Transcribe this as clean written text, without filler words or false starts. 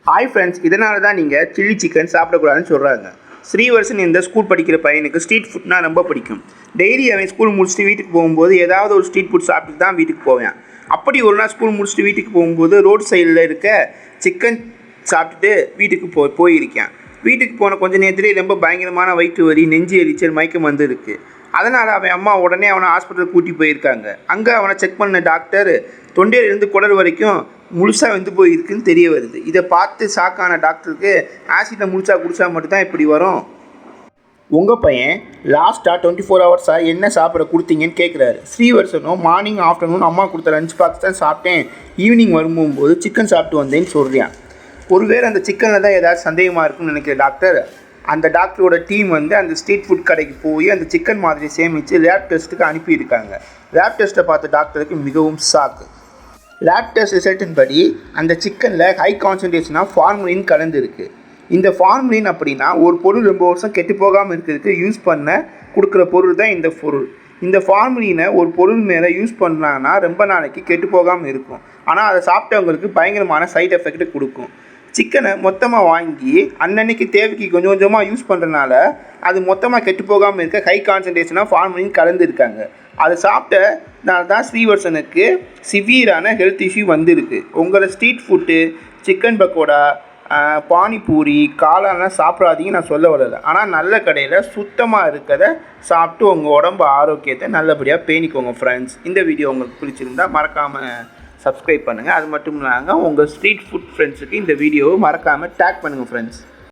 Hi friends, இதனால தான் நீங்கள் சில்லி சிக்கன் சாப்பிடக்கூடாதுன்னு சொல்கிறாங்க. ஸ்ரீவர்ஷன் இந்த ஸ்கூல் படிக்கிற பையனுக்கு ஸ்ட்ரீட் ஃபுட்னால் ரொம்ப பிடிக்கும். டெய்லி அவன் ஸ்கூல் முடிச்சுட்டு வீட்டுக்கு போகும்போது ஏதாவது ஒரு ஸ்ட்ரீட் ஃபுட் சாப்பிட்டு தான் வீட்டுக்கு போவேன். அப்படி ஒரு நாள் ஸ்கூல் முடிச்சுட்டு வீட்டுக்கு போகும்போது ரோட் சைடில் இருக்க சிக்கன் சாப்பிட்டுட்டு வீட்டுக்கு போயிருக்கேன். வீட்டுக்கு போன கொஞ்சம் நேரத்துலேயே ரொம்ப பயங்கரமான வயிற்று வலி, நெஞ்சு எரிச்சல், மயக்கம் வந்து இருக்குது. அதனால் அவன் அம்மா உடனே அவனை ஹாஸ்பிட்டலுக்கு கூட்டி போயிருக்காங்க. அங்கே அவனை செக் பண்ண டாக்டர் தொண்டையிலிருந்து குடல் வரைக்கும் முழுசாக வந்து போயிருக்குன்னு தெரிய வருது. இதை பார்த்து ஷாக்கான டாக்டருக்கு ஆசிட்டை முழுசாக குடித்தா மட்டும்தான் இப்படி வரும். உங்கள் பையன் லாஸ்ட்டாக 24 ஹவர்ஸாக என்ன சாப்பிட கொடுத்தீங்கன்னு கேட்குறாரு. ஸ்ரீவர்ஷனும் மார்னிங் ஆஃப்டர்நூன் அம்மா கொடுத்த லஞ்ச் பாக்ஸ் தான் சாப்பிட்டேன், ஈவினிங் வரும்போது சிக்கன் சாப்பிட்டு வந்தேன்னு சொல்கிறேன். ஒருவேளை அந்த சிக்கனில் தான் ஏதாவது சந்தேகமாக இருக்குன்னு நினைக்கிற டாக்டர், அந்த டாக்டரோட டீம் வந்து அந்த ஸ்ட்ரீட் ஃபுட் கடைக்கு போய் அந்த சிக்கன் மாதிரி சேமித்து லேப் டெஸ்ட்டுக்கு அனுப்பியிருக்காங்க. லேப் டெஸ்ட்டை பார்த்த டாக்டருக்கு மிகவும் ஷாக்கு. லேப் டெஸ்ட் ரிசல்ட்டின் படி அந்த சிக்கனில் ஹை கான்சன்ட்ரேஷன் ஆஃப் ஃபார்மலின் கலந்துருக்கு. இந்த ஃபார்மலின் அப்படின்னா ஒரு பொருள் ரொம்ப வருஷம் கெட்டு போகாமல் இருக்கிறதுக்கு யூஸ் பண்ண கொடுக்குற பொருள் தான் இந்த பொருள். இந்த ஃபார்மலினை ஒரு பொருள் மேலே யூஸ் பண்ணாங்கன்னா ரொம்ப நாளைக்கு கெட்டு போகாமல் இருக்கும். ஆனால் அதை சாப்பிட்டவங்களுக்கு பயங்கரமான சைட் எஃபெக்ட் கொடுக்கும். சிக்கனை மொத்தமாக வாங்கி அன்னன்னைக்கு தேவைக்கு கொஞ்சம் கொஞ்சமாக யூஸ் பண்ணுறதுனால அது மொத்தமாக கெட்டு போகாமல் இருக்க ஹை கான்சன்ட்ரேஷனாக ஃபார்மலின் கலந்துருக்காங்க. அதை சாப்பிட்டனால தான் ஸ்ரீவர்ஷனுக்கு சிவியரான ஹெல்த் இஷ்யூ வந்திருக்கு. உங்களோட street food, chicken pakoda, panipuri, காளான்லாம் சாப்பிடாதீங்க நான் சொல்ல வரல. ஆனால் நல்ல கடையில் சுத்தமாக இருக்கிறத சாப்பிட்டு உங்கள் உடம்பு ஆரோக்கியத்தை நல்லபடியாக பேணிக்கோங்க ஃப்ரெண்ட்ஸ். இந்த வீடியோ உங்களுக்கு பிடிச்சிருந்தால் மறக்காமல் சப்ஸ்கிரைப் பண்ணுங்கள். அது மட்டும் இல்லாமல் உங்கள் ஸ்ட்ரீட் ஃபுட் ஃப்ரெண்ட்ஸுக்கு இந்த வீடியோவை மறக்காமல் டேக் பண்ணுங்கள் ஃப்ரெண்ட்ஸ்.